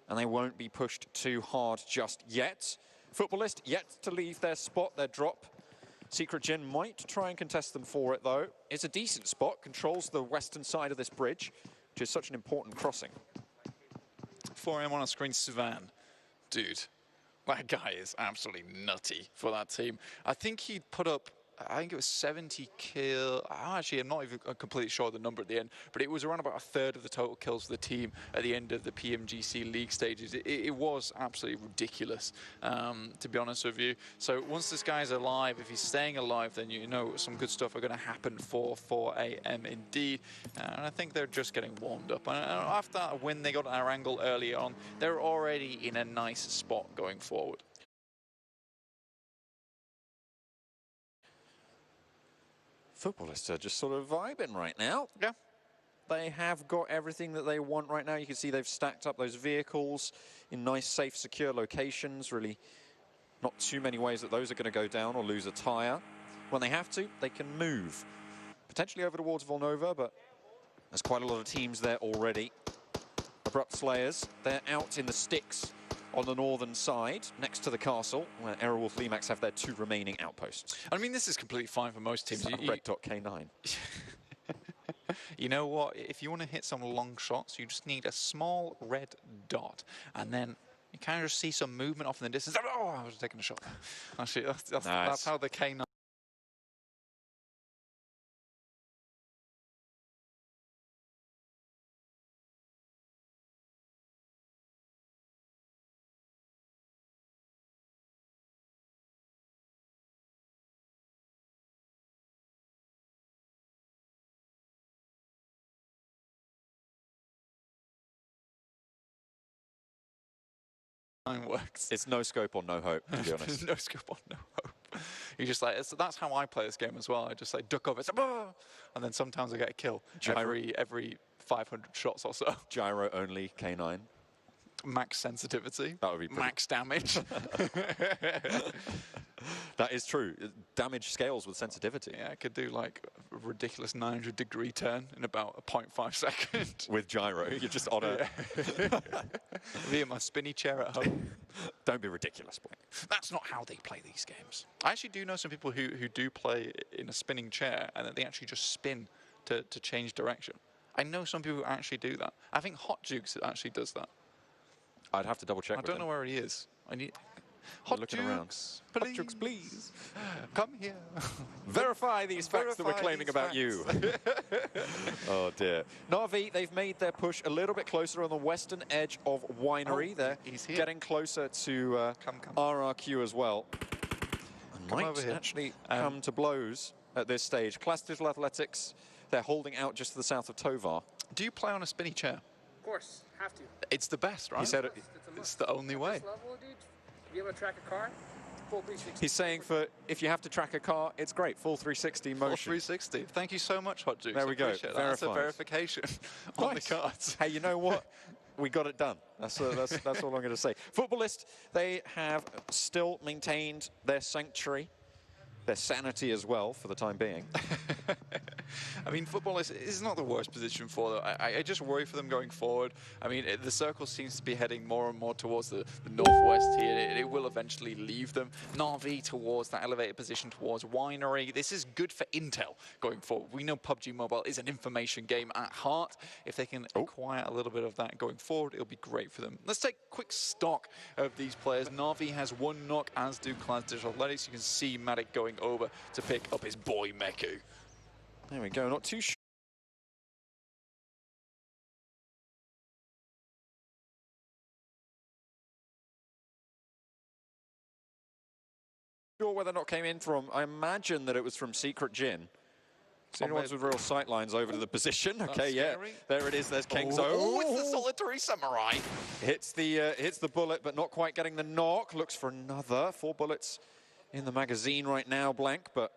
and they won't be pushed too hard just yet. Footballist yet to leave their spot, their drop. Secret Jin might try and contest them for it, though. It's a decent spot, controls the western side of this bridge, which is such an important crossing. 4M on screen, Suvan. Dude, that guy is absolutely nutty for that team. I think he'd put up, I think it was 70 kill. Actually, I'm not even completely sure of the number at the end, but it was around about a third of the total kills for the team at the end of the PMGC League stages. It was absolutely ridiculous, to be honest with you. So once this guy's alive, if he's staying alive, then you know some good stuff are going to happen for 4AM indeed. And I think they're just getting warmed up. And after that win, they got our angle early on. They're already in a nice spot going forward. Footballists are just sort of vibing right now. Yeah. They have got everything that they want right now. You can see they've stacked up those vehicles in nice, safe, secure locations. Really not too many ways that those are going to go down or lose a tyre. When they have to, they can move. Potentially over towards Volnova, but there's quite a lot of teams there already. Abrupt Slayers, they're out in the sticks on the northern side, next to the castle, where Aerowolf Limax have their 2 remaining outposts. I mean, this is completely fine for most teams. Red Dot K9. You know what? If you want to hit some long shots, you just need a small red dot, and then you kind of just see some movement off in the distance. Oh, I was taking a shot. Actually, that's how the K9. Works. It's no scope or no hope, to be honest. No scope or no hope. You just like, that's how I play this game as well. I just like duck over, and then sometimes I get a kill every 500 shots or so. Gyro only K9. Max sensitivity. That would be pretty... Max damage. That is true. Damage scales with sensitivity. Yeah, I could do like a ridiculous 900-degree turn in about a 0.5 second. With gyro, you're just on a... Me in my spinny chair at home. Don't be ridiculous, boy. That's not how they play these games. I actually do know some people who do play in a spinning chair and then they actually just spin to change direction. I know some people who actually do that. I think Hot Jukes actually does that. I'd have to double check. I don't know where he is. I need... Hot Jukes, please. Hot Jukes, please. Come here. Verify these facts that we're claiming about you. Oh, dear. Na'Vi, they've made their push a little bit closer on the western edge of Winery. They're getting closer to RRQ as well. And might actually come to blows at this stage. Class Digital Athletics, they're holding out just to the south of Tovar. Do you play on a spinny chair? Of course, have to. It's the best, right? He said it's the only way. Level, dude, to be able to track a car, full 360. He's saying if you have to track a car, it's great. Full 360 motion. Full 360. Thank you so much, Hot Jukes. There we go. That's a verification on the cards. Hey, you know what? We got it done. That's all I'm going to say. Footballist, they have still maintained their sanctuary, their sanity as well for the time being. I mean, football is not the worst position for them. I just worry for them going forward. I mean, the circle seems to be heading more and more towards the northwest here. It will eventually leave them. Na'Vi towards that elevated position towards Winery. This is good for intel going forward. We know PUBG Mobile is an information game at heart. If they can acquire a little bit of that going forward, it'll be great for them. Let's take quick stock of these players. Na'Vi has 1 knock, as do Class Digital Athletics. You can see Matic going over to pick up his boy Meku. There we go, not too sure where the knock came in from. I imagine that it was from Secret Jin. Seen ones with real sight lines over to the position. Okay, yeah, there it is. There's Kengzo. Oh, it's the solitary samurai. Hits the bullet, but not quite getting the knock. Looks for another. 4 bullets in the magazine right now, blank, but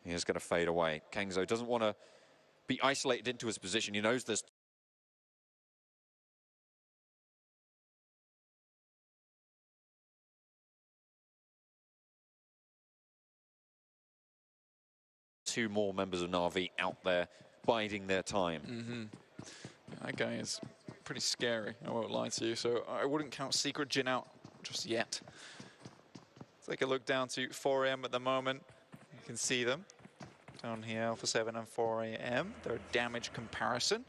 he is going to fade away. Kengzo doesn't want to be isolated into his position. He knows there's two more members of Na'Vi out there biding their time. That guy is pretty scary, I won't lie to you. So I wouldn't count Secret Jin out just yet. Take a look down to 4AM at the moment. You can see them down here, Alpha 7 and 4AM. Their damage comparison.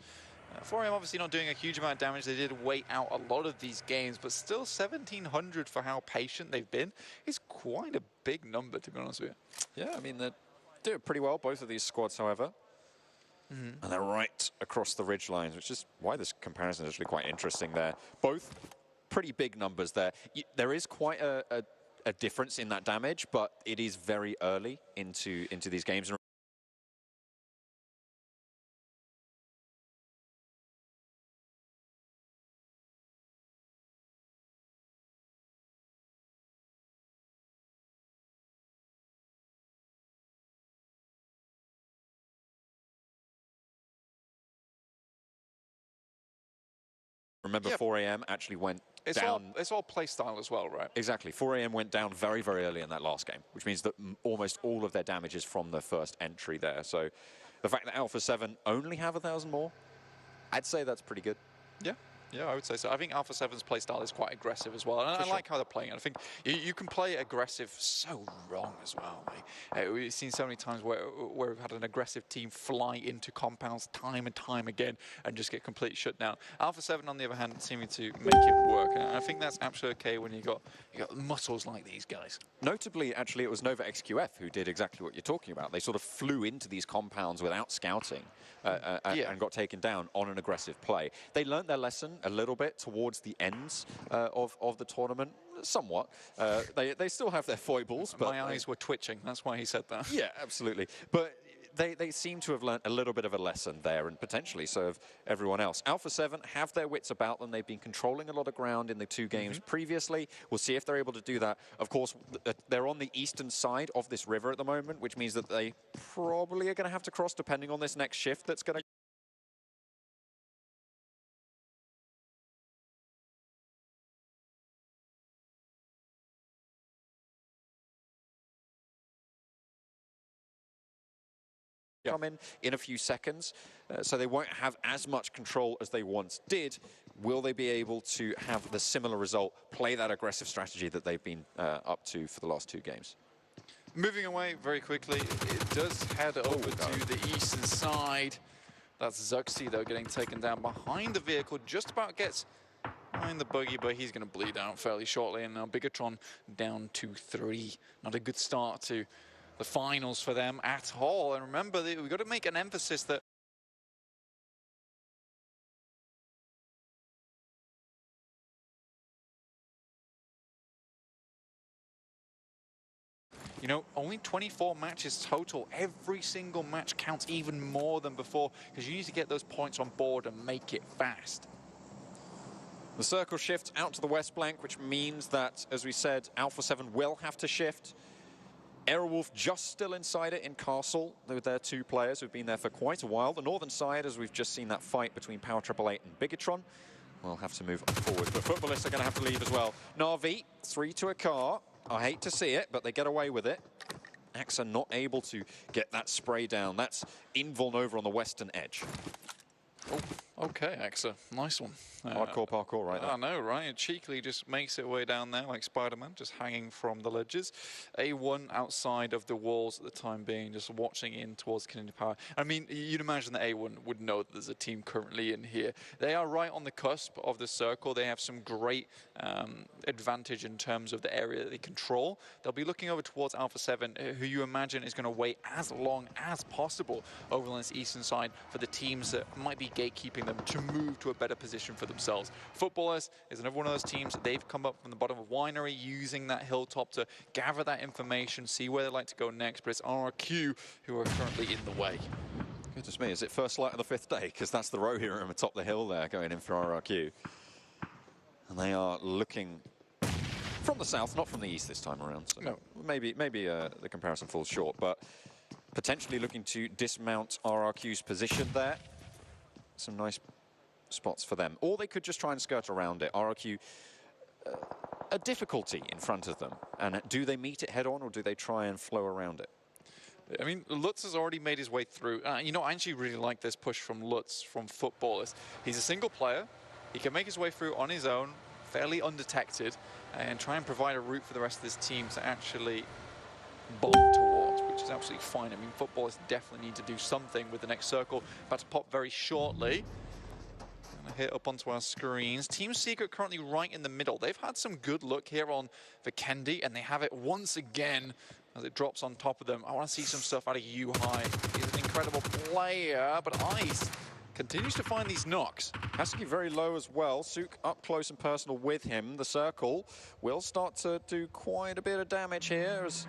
4AM obviously not doing a huge amount of damage. They did wait out a lot of these games, but still 1,700 for how patient they've been is quite a big number, to be honest with you. Yeah, I mean, they're doing pretty well, both of these squads, however. And they're right across the ridge lines, which is why this comparison is actually quite interesting there. Both pretty big numbers there. There is quite a difference in that damage, but it is very early into these games. Remember, 4AM actually went down. It's all play style as well, right? Exactly. 4AM went down very, very early in that last game, which means that almost all of their damage is from the first entry there. So the fact that Alpha 7 only have 1,000 more, I'd say that's pretty good. Yeah, I would say so. I think Alpha 7's playstyle is quite aggressive as well. And I like how they're playing it. I think you can play aggressive so wrong as well. We've seen so many times where we've had an aggressive team fly into compounds time and time again and just get completely shut down. Alpha 7, on the other hand, seeming to make it work. And I think that's absolutely okay when you got muscles like these guys. Notably, actually, it was Nova XQF who did exactly what you're talking about. They sort of flew into these compounds without scouting and got taken down on an aggressive play. They learned their lesson a little bit towards the ends of the tournament, somewhat. They still have their foibles. But my eyes were twitching. That's why he said that. Yeah, absolutely. But they seem to have learned a little bit of a lesson there, and potentially so have everyone else. Alpha 7 have their wits about them. They've been controlling a lot of ground in the two games previously. We'll see if they're able to do that. Of course, they're on the eastern side of this river at the moment, which means that they probably are going to have to cross depending on this next shift that's going to... come in a few seconds, so they won't have as much control as they once did. Will they be able to have the similar result, play that aggressive strategy that they've been up to for the last two games? Moving away very quickly, it does head over to the eastern side. That's Zuxi, though, getting taken down behind the vehicle. Just about gets behind the buggy, but he's going to bleed out fairly shortly. And now Bigatron down to 3. Not a good start to the finals for them at all. And remember, we've got to make an emphasis that only 24 matches total. Every single match counts even more than before because you need to get those points on board and make it fast. The circle shift out to the west flank, which means that, as we said, Alpha 7 will have to shift. Aerowolf just still inside it in Castle. They're two players who've been there for quite a while. The northern side, as we've just seen that fight between Power 888 and Bigatron, will have to move forward. But Footballists are going to have to leave as well. Na'Vi, 3 to a car. I hate to see it, but they get away with it. Axa not able to get that spray down. That's Invuln over on the western edge. Oh, okay, Axa. Nice one. Hardcore parkour right there. I know, right? It cheekily just makes it way down there like Spider-Man, just hanging from the ledges. A1 outside of the walls at the time being, just watching in towards Canadian Power. I mean, you'd imagine that A1 would know that there's a team currently in here. They are right on the cusp of the circle. They have some great advantage in terms of the area that they control. They'll be looking over towards Alpha 7, who you imagine is going to wait as long as possible over on this eastern side for the teams that might be gatekeeping them to move to a better position for themselves. Footballers is another one of those teams. They've come up from the bottom of Winery using that hilltop to gather that information, see where they'd like to go next, but it's RRQ who are currently in the way. Goodness me, is it first light of the 5th day? Because that's the Rohirrim atop the hill there going in for RRQ. And they are looking from the south, not from the east this time around. So no. Maybe the comparison falls short, but potentially looking to dismount RRQ's position there. Some nice spots for them. Or they could just try and skirt around it. RRQ, a difficulty in front of them. And do they meet it head on, or do they try and flow around it? I mean, Lutz has already made his way through. I actually really like this push from Lutz, from Footballers. He's a single player. he can make his way through on his own, fairly undetected, and try and provide a route for the rest of this team to actually bomb towards, which is absolutely fine. I mean, footballers definitely need to do something with the next circle. About to pop very shortly. Gonna hit up onto our screens. Team Secret currently right in the middle. They've had some good luck here on Vikendi, and they have it once again as it drops on top of them. I want to see some stuff out of Yuhai. He's an incredible player, but Ice continues to find these knocks. Husky very low as well. Sook up close and personal with him. The circle will start to do quite a bit of damage here as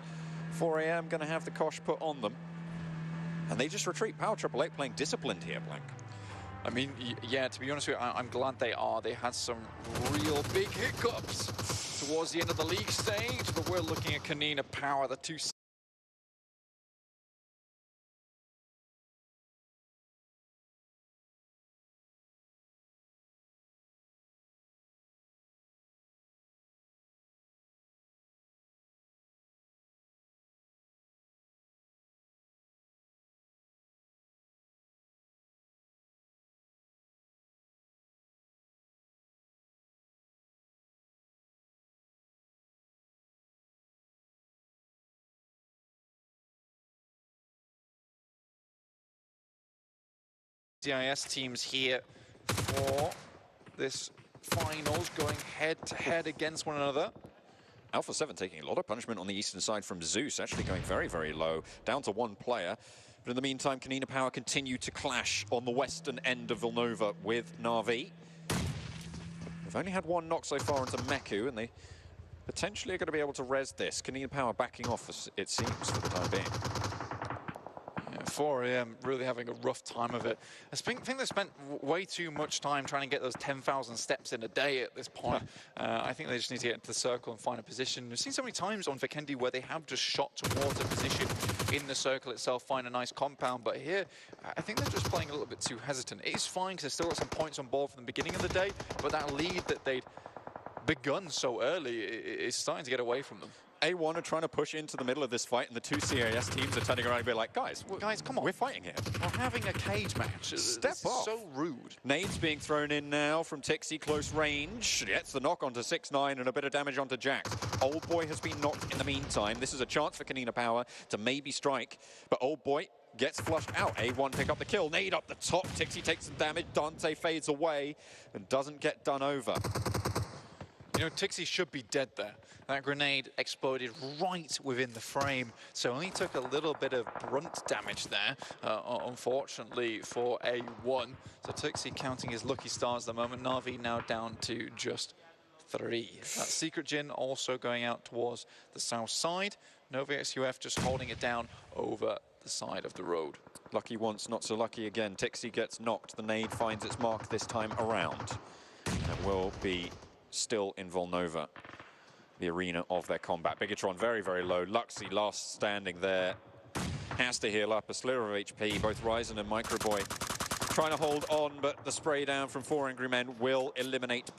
4AM going to have the Kosh put on them. And they just retreat. Power Triple Eight playing disciplined here, Blank. I mean, yeah, to be honest with you, I'm glad they are. They had some real big hiccups towards the end of the league stage, but we're looking at Kanina Power, the two CIS teams here for this finals, going head-to-head against one another. Alpha 7 taking a lot of punishment on the eastern side from Zeus, actually going very, very low, down to one player. But in the meantime, Kanina Power continue to clash on the western end of Villanova with Na'Vi. They've only had one knock so far into Meku, and they potentially are going to be able to res this. Kanina Power backing off, it seems, for the time being. 4AM really having a rough time of it. I think they spent way too much time trying to get those 10,000 steps in a day at this point. I think they just need to get into the circle and find a position. We've seen so many times on Vikendi where they have just shot towards a position in the circle itself, find a nice compound. But here, I think they're just playing a little bit too hesitant. It is fine because they've still got some points on board from the beginning of the day, but that lead that they'd begun so early is starting to get away from them. A1 are trying to push into the middle of this fight, and the two CIS teams are turning around and be like, guys, come on. We're fighting here. We're having a cage match. Step off. So rude. Nades being thrown in now from Tixi, close range. Gets the knock onto 6ix9ine and a bit of damage onto Jax. Old Boy has been knocked in the meantime. This is a chance for Kanina Power to maybe strike, but Old Boy gets flushed out. A1 pick up the kill. Nade up the top. Tixi takes some damage. Dante fades away and doesn't get done over. You know, Tixi should be dead there. That grenade exploded right within the frame, so only took a little bit of brunt damage there, unfortunately, for A1. So Tixi counting his lucky stars at the moment. Na'Vi now down to just 3. That Secret Jin also going out towards the south side. NovaXUF just holding it down over the side of the road. Lucky once, not so lucky again. Tixi gets knocked. The nade finds its mark this time around. And will be still in Villanova, the arena of their combat. Bigatron very, very low. Luxy last standing there. Has to heal up a sliver of HP. Both Ryzen and Microboy trying to hold on, but the spray down from 4 Angry Men will eliminate